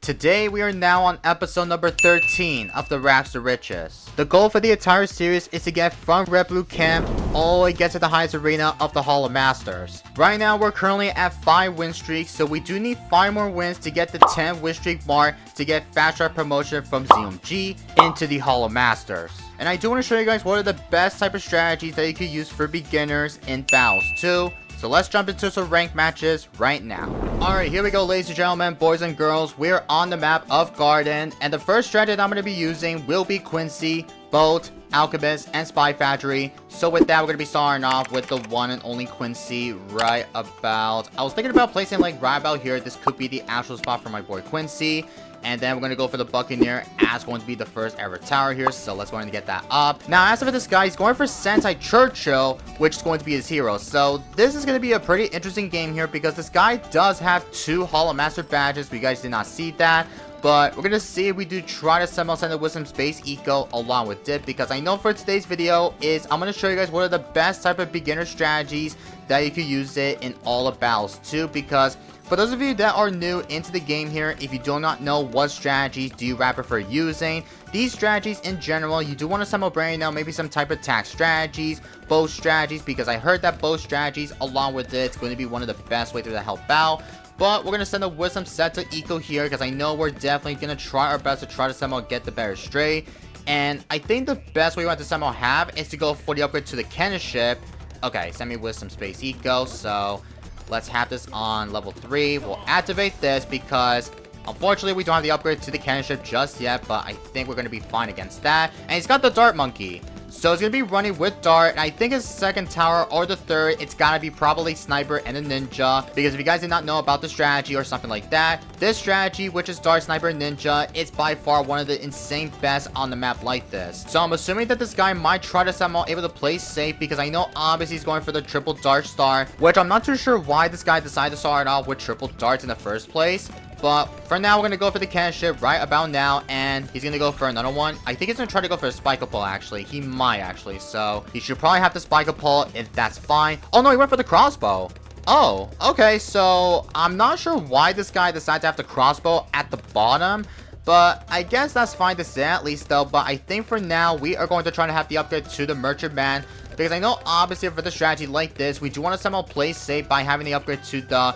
Today we are now on episode number 13 of the Rags to Riches. The goal for the entire series is to get from Red Blue Camp all the way get to the highest arena of the Hall of Masters. Right now we're currently at 5 win streaks, so we do need 5 more wins to get the 10 win streak mark to get fast track promotion from ZMG into the Hall of Masters. And I do want to show you guys what are the best type of strategies that you can use for beginners in battles too. So let's jump into some ranked matches right now. Alright, here we go, ladies and gentlemen, boys and girls. We're on the map of Garden, and the first strategy that I'm going to be using will be Quincy, Bolt, Alchemist, and Spy Factory. So with that, we're going to be starting off with the one and only Quincy right about... I was thinking about placing like right about here. This could be the actual spot for my boy Quincy. And then we're going to go for the Buccaneer as going to be the first ever tower here. So let's go ahead and get that up. Now, as for this guy, he's going for Sentai Churchill, which is going to be his hero. So this is going to be a pretty interesting game here because this guy does have 2 Hall of Master badges. We guys did not see that. But we're going to see if we do try to somehow send it with some Space Eco along with Dip. Because I know for today's video is I'm going to show you guys what are the best type of beginner strategies that you could use it in all the battles too. Because for those of you that are new into the game here, if you do not know what strategies do you prefer using, these strategies in general, you do want to somehow bring now maybe some type of attack strategies, bow strategies, because I heard that bow strategies along with it, it's going to be one of the best ways to help out. But we're going to send it with some set to eco here because I know we're definitely going to try our best to try to somehow get the better straight. And I think the best way we want to somehow have is to go for the upgrade to the cannon ship. Okay, send me with some space eco, so let's have this on level 3. We'll activate this because unfortunately we don't have the upgrade to the cannon ship just yet, but I think we're going to be fine against that. And he's got the dart monkey, so he's going to be running with dart. And I think his second tower or the third, it's got to be probably sniper and a ninja, because if you guys did not know about the strategy or something like that, this strategy, which is dart, sniper, ninja, it's by far one of the insane best on the map like this. So I'm assuming that this guy might try to somehow able to play safe, because I know obviously he's going for the triple dart star, which I'm not too sure why this guy decided to start off with triple darts in the first place. But for now, we're going to go for the cannon ship right about now. And he's going to go for another one. I think he's going to try to go for a spike pole, actually. He might, actually. So he should probably have the spike pole if that's fine. Oh, no, he went for the crossbow. Oh, okay. So I'm not sure why this guy decided to have the crossbow at the bottom. But I guess that's fine to say at least, though. But I think for now, we are going to try to have the upgrade to the merchantman. Because I know, obviously, for the strategy like this, we do want to somehow play safe by having the upgrade to the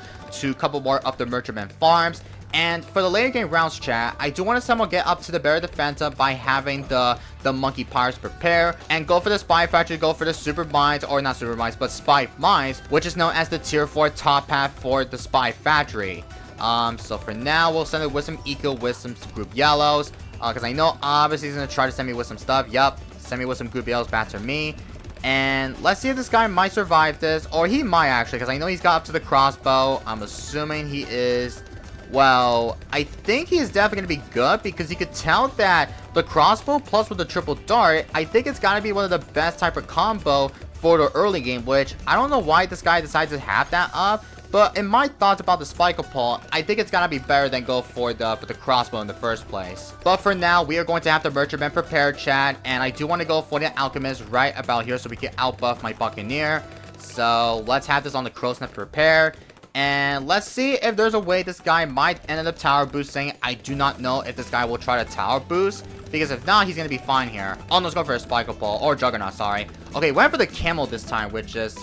couple more of the merchantman farms. And for the later game rounds, chat, I do want to somehow get up to the Barrier Defensa by having the Monkey Pirates prepare and go for the Spy Factory, go for the Super Mines, or not Super Mines, but Spy Mines, which is known as the Tier 4 top path for the Spy Factory. So for now, we'll send it with some eco, with some group yellows, because I know obviously he's going to try to send me with some stuff. Yup, send me with some group yellows back to me. And let's see if this guy might survive this, or he might actually, because I know he's got up to the crossbow. I'm assuming he is. Well, I think he is definitely going to be good because you could tell that the crossbow plus with the triple dart, I think it's got to be one of the best type of combo for the early game, which I don't know why this guy decides to have that up. But in my thoughts about the spike pole, I think it's gotta be better than go for the crossbow in the first place. But for now, we are going to have the merchantman prepared, chat, and I do want to go for the alchemist right about here so we can outbuff my buccaneer. So let's have this on the crow's nest prepared. And let's see if there's a way this guy might end up tower boosting. I do not know if this guy will try to tower boost, because if not, he's going to be fine here. Oh, no, let's go for a spike pole, or juggernaut, sorry. Okay, went for the camel this time, which is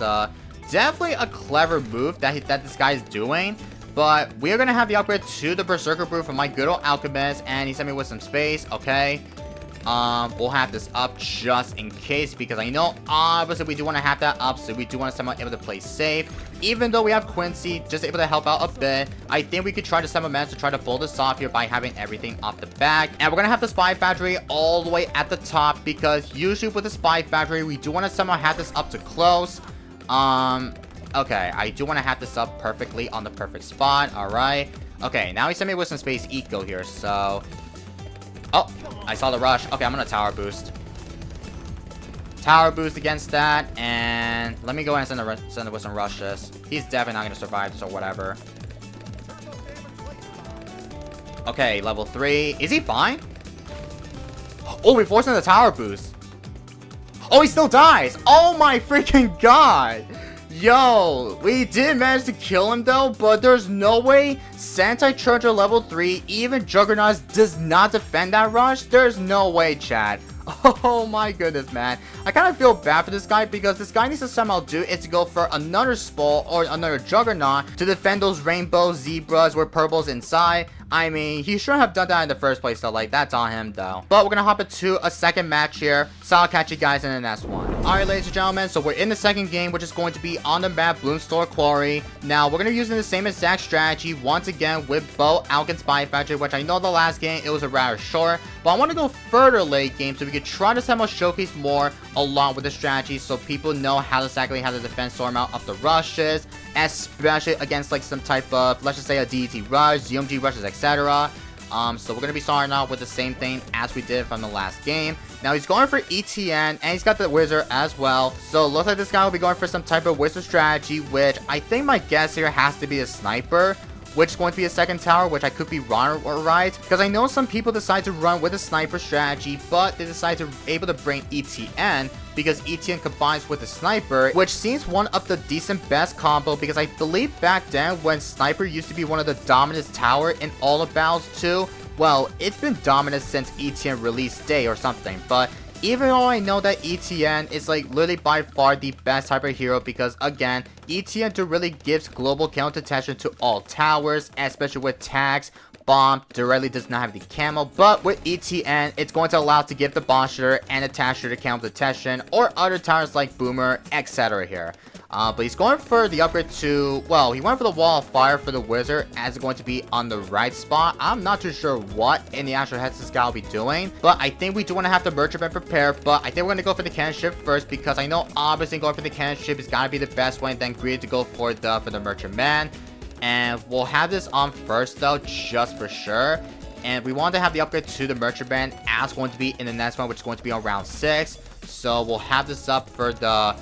definitely a clever move that this guy is doing. But we are going to have the upgrade to the Berserker Brew from my good old alchemist, and he sent me with some space, okay. We'll have this up just in case, because I know obviously we do want to have that up, so we do want to somehow able to play safe. Even though we have Quincy just able to help out a bit, I think we could try to somehow manage to try to pull this off here by having everything off the back. And we're gonna have the Spy Factory all the way at the top, because usually with the Spy Factory we do want to somehow have this up to close. Okay, I do want to have this up perfectly on the perfect spot. All right. Okay, now he sent me with some space eco here, so oh, I saw the rush. Okay, I'm gonna tower boost. Tower boost against that, and let me go ahead and send it with some rushes. He's definitely not gonna survive this or whatever. Okay, level 3. Is he fine? Oh, we forced him the tower boost. Oh, he still dies. Oh my freaking god. Yo, we did manage to kill him though, but there's no way Sentai Charger level 3, even Juggernaut does not defend that rush. There's no way, chat. Oh my goodness, man. I kind of feel bad for this guy because this guy needs to somehow do is to go for another Spall or another Juggernaut to defend those rainbow zebras with purples inside. I mean, he shouldn't have done that in the first place, though. Like, that's on him, though. But we're gonna hop into a second match here, so I'll catch you guys in the next one. Alright, ladies and gentlemen, so we're in the second game, which is going to be on the map Bloons Quarry. Now, we're gonna be using the same exact strategy once again with Bow, Alkin, Spy Factory, which I know the last game, it was a rather short, but I want to go further late game so we could try to somehow showcase more along with the strategy so people know how exactly how to defend storm out of the rushes, especially against like some type of, let's just say a DET rush, ZMG rushes, etc. So we're going to be starting out with the same thing as we did from the last game. Now he's going for ETN and he's got the wizard as well. So it looks like this guy will be going for some type of wizard strategy, which I think my guess here has to be a sniper, which is going to be a second tower, which I could be wrong or right, because I know some people decide to run with a sniper strategy, but they decide to able to bring ETN because ETN combines with the sniper, which seems one of the decent best combo, because I believe back then when sniper used to be one of the dominant tower in all of battles too. Well, it's been dominant since ETN release day or something, but even though I know that ETN is like literally by far the best type of hero, because again, ETN really gives global counter detection to all towers, especially with tags. Bomb directly does not have the camo, but with ETN, it's going to allow us to give the bomb shooter and attack shooter counter detection, or other towers like Boomer, etc. here. But he's going for the upgrade to, well, he went for the wall of fire for the wizard as it's going to be on the right spot. I'm not too sure what in the actual heads this guy will be doing, but I think we do want to have the merchantman prepare, but I think we're going to go for the cannon ship first, because I know obviously going for the cannon ship is going to be the best way, and then greedy to go for the merchantman. And we'll have this on first though, just for sure. And we want to have the upgrade to the merchantman as going to be in the next one, which is going to be on round 6. So we'll have this up for the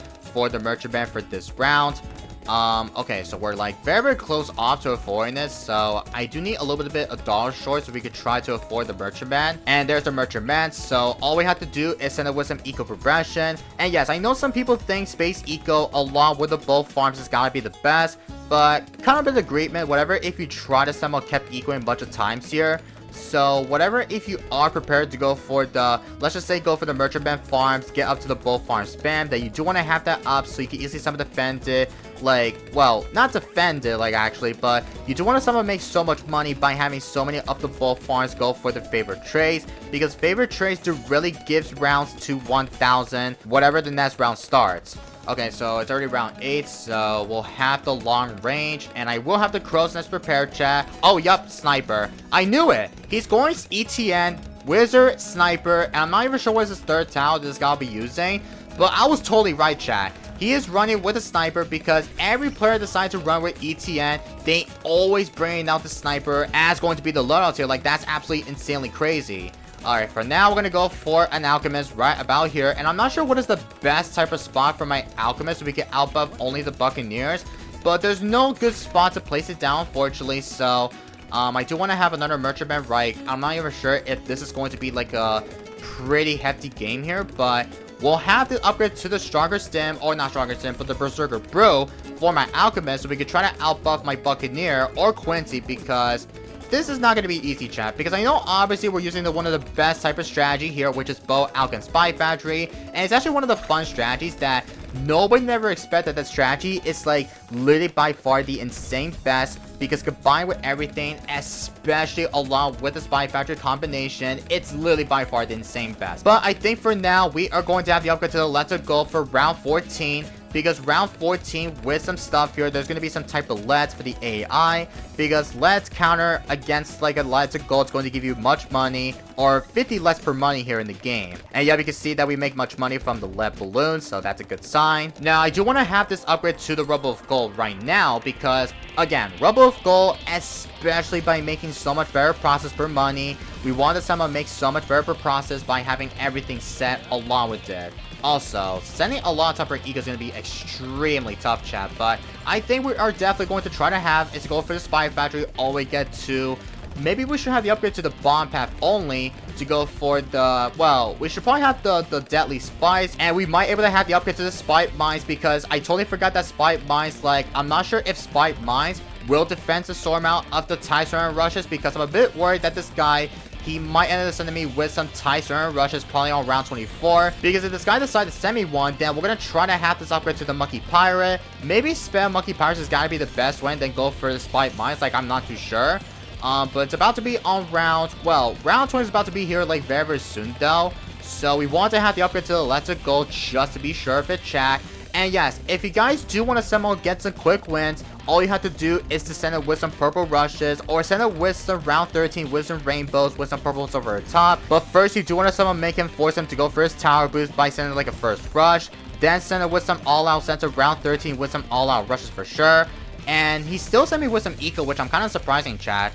merchantman for this round. Okay, so we're like very close off to affording this, so I do need a little bit of dollar short so we could try to afford the merchantman. And there's the merchantman, so all we have to do is send it with some eco progression. And yes, I know some people think space eco along with the both farms is gotta be the best, but kind of an agreement, whatever, if you try to somehow kept ecoing a bunch of times here. So whatever, if you are prepared to go for the, let's just say go for the merchantman farms, get up to the both farm spam, then you do want to have that up so you can easily somehow defend it, like, well, not defend it like actually, but you do want to somehow make so much money by having so many of the both farms go for the favorite trades, because favorite trades do really gives rounds to 1000 whatever the next round starts. Okay, so it's already round 8, so we'll have the long range, and I will have the crow's nest prepared, chat. Oh, yup, sniper. I knew it. He's going ETN, wizard, sniper, and I'm not even sure what his third tower this guy will be using, but I was totally right, chat. He is running with a sniper because every player decides to run with ETN, they always bring out the sniper as going to be the loadout here. Like, that's absolutely insanely crazy. Alright, for now, we're going to go for an alchemist right about here. And I'm not sure what is the best type of spot for my alchemist so we can outbuff only the buccaneers. But there's no good spot to place it down, unfortunately. So, I do want to have another merchantman right. I'm not even sure if this is going to be like a pretty hefty game here. But we'll have the upgrade to the stronger stem, or not stronger stem, but the berserker brew for my alchemist. So we could try to outbuff my buccaneer or Quincy, because this is not going to be easy, chat, because I know obviously we're using one of the best type of strategy here, which is Bow, Alkin, Spy Factory, and it's actually one of the fun strategies that nobody never expected. That strategy is like literally by far the insane best, because combined with everything, especially along with the Spy Factory combination, it's literally by far the insane best. But I think for now, we are going to have the upgrade to the Let's Go for round 14. Because round 14 with some stuff here, there's going to be some type of LEDs for the AI, because LEDs counter against like a Let's Go, it's going to give you much money, or 50 less per money here in the game. And yeah, we can see that we make much money from the LED balloons, so that's a good sign. Now, I do want to have this upgrade to the Rubble of Gold right now, because again, Rubble of Gold, especially by making so much better process per money, we want to somehow make so much better per process by having everything set along with it. Also, sending a lot of tougher eco is going to be extremely tough, chat, but I think we are definitely going to try to have is to go for the Spy Factory all the way get to maybe we should have the upgrade to the bomb path only to go for the, well, we should probably have the deadly spice, and we might able to have the upgrade to the spike mines, because I totally forgot that spike mines, like, I'm not sure if spike mines will defend the sword mount of the TIE Surrender rushes, because I'm a bit worried that this guy, he might end up sending me with some TIE Surrender rushes probably on round 24. Because if this guy decides to send me one, then we're going to try to have this upgrade to the Monkey Pirate. Maybe spam Monkey Pirates has got to be the best way, and then go for the Spike Mines. Like, I'm not too sure. But it's about to be on round, well, round 20 is about to be here like very, very soon though. So we want to have the upgrade to the Let's Go just to be sure of it, chat. And yes, if you guys do want to somehow get some quick wins, all you have to do is to send it with some purple rushes, or send it with some round 13 with some rainbows with some purples over the top. But first, you do want to somehow make him force him to go for his tower boost by sending like a first rush. Then send it with some all-out sent to round 13 with some all-out rushes for sure. And he still sent me with some eco, which I'm kind of surprising, chat.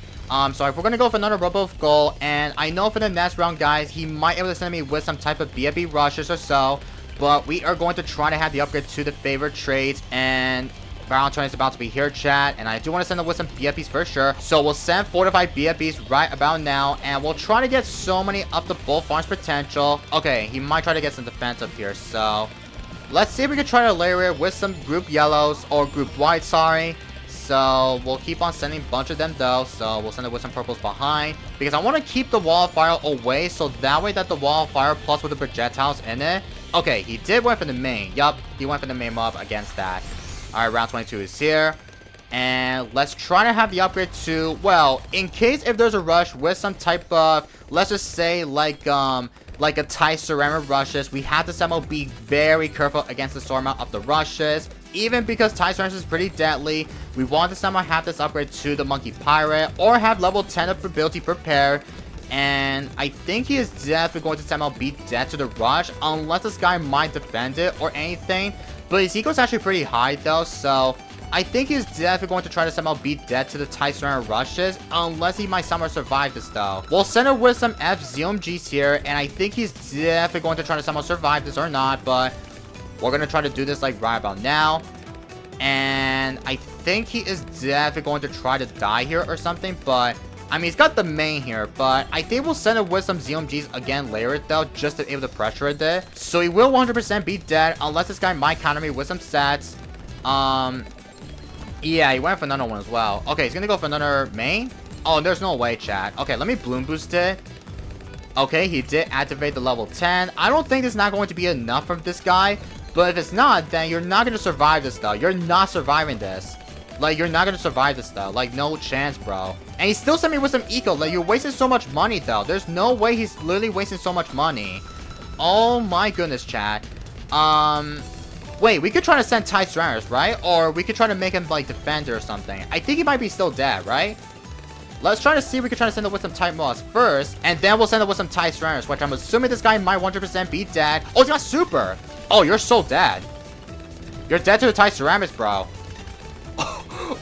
So if we're gonna go for another Robo of Gold, and I know for the next round, guys, he might be able to send me with some type of BFB rushes or so. But we are going to try to have the upgrade to the favorite trades, and round 20 is about to be here, chat. And I do want to send it with some BFBs for sure. So we'll send 4 to 5 BFBs right about now, and we'll try to get so many of the Bull Farm's potential. Okay, he might try to get some defense up here, so let's see if we can try to layer it with some group yellows, or group white, sorry. So we'll keep on sending a bunch of them though. So we'll send it with some purples behind, because I want to keep the wall of fire away, so that way that the wall of fire plus with the projectiles in it. Okay, he did went for the main. Yup, he went for the main mob against that. Alright, round 22 is here. And let's try to have the upgrade to, well, in case if there's a rush with some type of, let's just say like a TIE Ceramic rushes, we have to somehow be very careful against the sword mount of the rushes. Even because TIE Ceramic is pretty deadly, we want to somehow have this upgrade to the Monkey Pirate, or have level 10 of ability prepared. And I think he is definitely going to somehow be dead to the rush, unless this guy might defend it or anything. But his eco is actually pretty high though, so I think he's definitely going to try to somehow be dead to the TIE Surrender rushes, unless he might somehow survive this though. We'll send it with some FZOMGs here, and I think he's definitely going to try to somehow survive this or not, but we're going to try to do this like right about now. And I think he is definitely going to try to die here or something, but I mean, he's got the main here, but I think we'll send it with some ZOMGs again later though, just to be able to pressure it there. So he will 100% be dead, unless this guy might counter me with some stats. Yeah, he went for another one as well. Okay, he's gonna go for another main? Oh, there's no way, chat. Okay, let me Bloon boost it. Okay, he did activate the level 10. I don't think this is not going to be enough from this guy, but if it's not, then you're not gonna survive this though. You're not surviving this. Like, you're not gonna survive this though. Like, no chance, bro. And he still sent me with some eco. Like, you're wasting so much money though. There's no way he's literally wasting so much money. Oh my goodness, chat. Wait, we could try to send TIE Surrenders, right? Or we could try to make him like defender or something. I think he might be still dead, right? Let's try to see if we can try to send it with some TIE Moss first, and then we'll send it with some TIE Surrenders, which I'm assuming this guy might 100% be dead. Oh, he's got super. Oh, you're so dead. You're dead to the TIE Ceramics, bro.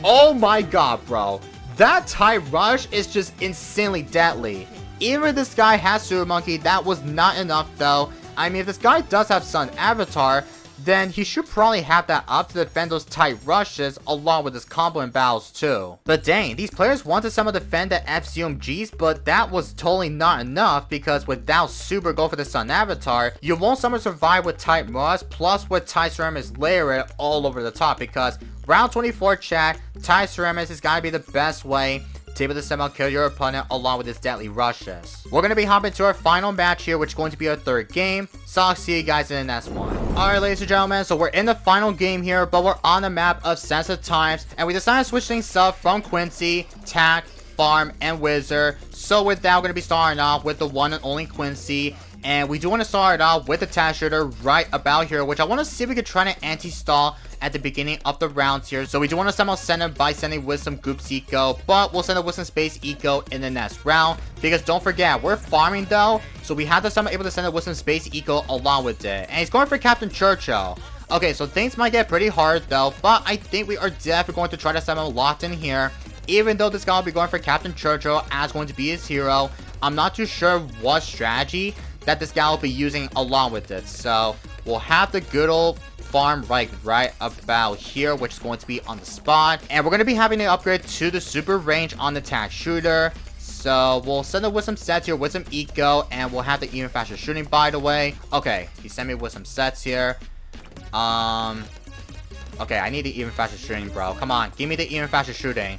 Oh my god, bro. That TIE Rush is just insanely deadly. Even if this guy has Super Monkey, that was not enough though. I mean, if this guy does have Sun Avatar, then he should probably have that up to defend those tight rushes along with his combo and battles too. But dang, these players want to somehow defend the FZOMGs, but that was totally not enough, because without Super go for the Sun Avatar, you won't somehow survive with tight Moss, plus with TIE Ceramics layered all over the top, because round 24, chat, TIE Ceramics is gotta be the best way to be able to somehow kill your opponent along with his deadly rushes. We're going to be hopping to our final match here, which is going to be our third game. So I'll see you guys in the next one. Alright, ladies and gentlemen, so we're in the final game here, but we're on the map of Sensitive Times, and we decided to switch things up from Quincy, Tack, Farm, and Wizard. So with that, we're going to be starting off with the one and only Quincy. And we do want to start off with the Task Shooter right about here, which I want to see if we can try to anti-stall at the beginning of the rounds here. So we do want to somehow send it by sending with some Goops Eco, but we'll send it with some Space Eco in the next round, because don't forget, we're farming though, so we have to somehow able to send it with some Space Eco along with it. And he's going for Captain Churchill. Okay, so things might get pretty hard though, but I think we are definitely going to try to somehow lock in here, even though this guy will be going for Captain Churchill as going to be his hero. I'm not too sure what strategy that this guy will be using along with it. So we'll have the good old farm right about here, which is going to be on the spot. And we're going to be having an upgrade to the super range on the Tack Shooter. So we'll send it with some sets here, with some eco, and we'll have the even faster shooting, by the way. Okay, he sent me with some sets here. Okay, I need the even faster shooting, bro. Come on, give me the even faster shooting.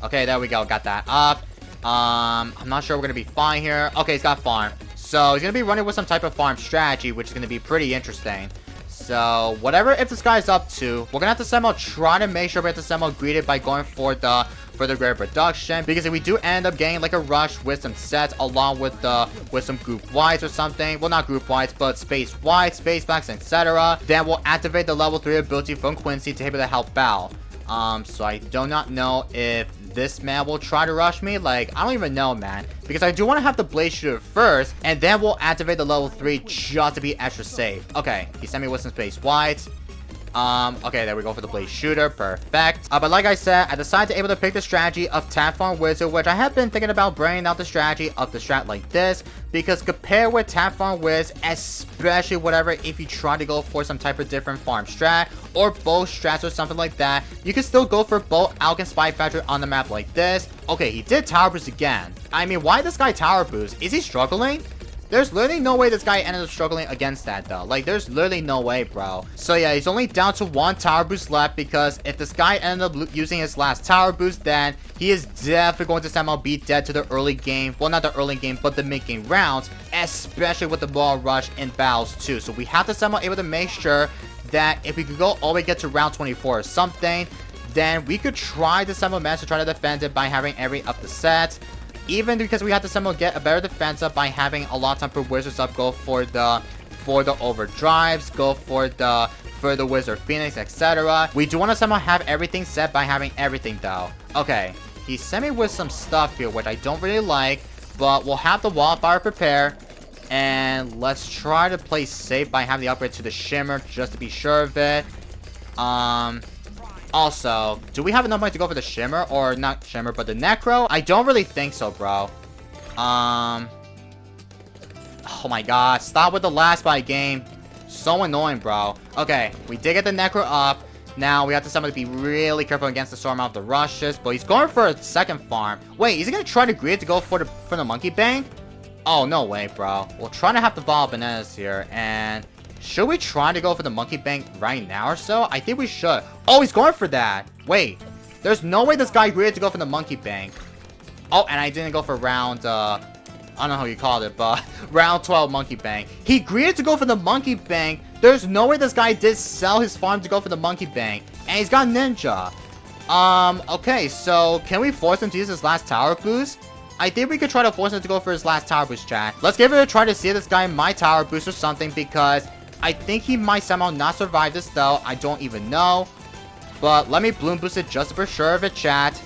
Okay, there we go. Got that up. I'm not sure we're gonna be fine here. Okay, he's got farm. So he's gonna be running with some type of farm strategy, which is gonna be pretty interesting. So whatever if this guy's up to, we're gonna have to somehow try to make sure we have to somehow greet it by going for the greater production, because if we do end up getting like a rush with some sets along with some group wides or something, well, not group wides but space wides, space backs, etc., then we'll activate the level 3 ability from Quincy to be able to help Bao. So I do not know if this man will try to rush me. Like, I don't even know, man, because I do want to have the Blaze Shooter first, and then we'll activate the level 3 just to be extra safe. Okay, he sent me with some space wides. Okay, there we go for the Blaze Shooter. Perfect. But like I said, I decided to able to pick the strategy of Tap Farm Wizard, which I have been thinking about bringing out the strategy of the strat like this, because compared with Tap Farm Wiz, especially whatever, if you try to go for some type of different farm strat, or both strats or something like that, you can still go for both Alk and Spy Factory on the map like this. Okay, he did Tower Boost again. I mean, why this guy Tower Boost? Is he struggling? There's literally no way this guy ended up struggling against that, though. Like, there's literally no way, bro. So, yeah, he's only down to 1 Tower Boost left, because if this guy ended up using his last Tower Boost, then he is definitely going to somehow be dead to the early game. Well, not the early game, but the mid-game rounds, especially with the ball rush and battles, too. So, we have to somehow able to make sure that if we could go all the way get to round 24 or something, then we could try to somehow manage to try to defend it by having every up the set. Even because we have to somehow get a better defense up by having a lot of time for Wizards up, go for the overdrives, go for the Wizard Phoenix, etc. We do want to somehow have everything set by having everything, though. Okay, he sent me with some stuff here, which I don't really like, but we'll have the Wildfire prepare, and let's try to play safe by having the upgrade to the Shimmer, just to be sure of it. Also, do we have enough money to go for the Shimmer? Or not Shimmer, but the Necro? I don't really think so, bro. Oh my god. Stop with the last buy game. So annoying, bro. Okay, we did get the Necro up. Now, we have to somehow be really careful against the Storm out of the rushes. But he's going for a second farm. Wait, is he going to try to greed to go for the Monkey Bank? Oh, no way, bro. We'll try to have the Vol Bananas here. And should we try to go for the Monkey Bank right now or so? I think we should. Oh, he's going for that. Wait, there's no way this guy agreed to go for the Monkey Bank. Oh, and I didn't go for round, I don't know how you called it, but round 12 Monkey Bank. He agreed to go for the Monkey Bank. There's no way this guy did sell his farm to go for the Monkey Bank. And he's got Ninja. Okay, so can we force him to use his last Tower Boost? I think we could try to force him to go for his last Tower Boost, chat. Let's give it a try to see if this guy might Tower Boost or something, because I think he might somehow not survive this, though. I don't even know. But let me Bloom Boost it just for sure of it, chat.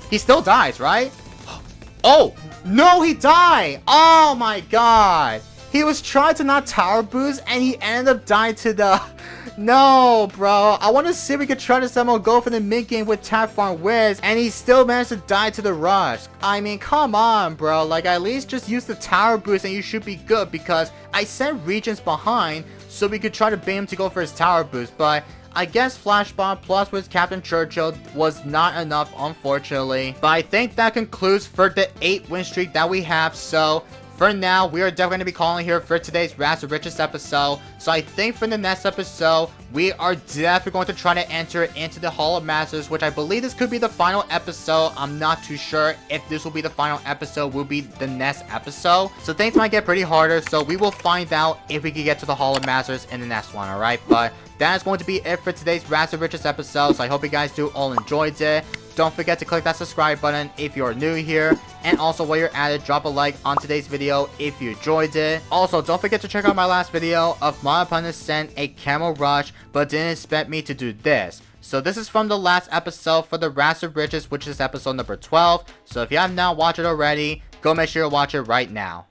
He still dies, right? Oh! No, he died! Oh my god! He was trying to not Tower Boost, and he ended up dying to the... No, bro. I want to see if we could try to somehow go for the mid-game with Tap Farm Wiz, and he still managed to die to the rush. I mean, come on, bro. Like, at least just use the Tower Boost and you should be good, because I sent Regents behind so we could try to bait him to go for his Tower Boost, but I guess Flash Bomb plus with Captain Churchill was not enough, unfortunately. But I think that concludes for the 8 win streak that we have, so... For now, we are definitely going to be calling here for today's Raz the Richest episode. So I think for the next episode, we are definitely going to try to enter into the Hall of Masters, which I believe this could be the final episode. I'm not too sure if this will be the final episode, will be the next episode. So things might get pretty harder, so we will find out if we can get to the Hall of Masters in the next one, alright? But that is going to be it for today's Raz the Richest episode, so I hope you guys do all enjoyed it. Don't forget to click that subscribe button if you're new here. And also, while you're at it, drop a like on today's video if you enjoyed it. Also, don't forget to check out my last video of my opponent sent a Camel Rush, but didn't expect me to do this. So this is from the last episode for the Raz the Richest, which is episode number 12. So if you have not watched it already, go make sure to watch it right now.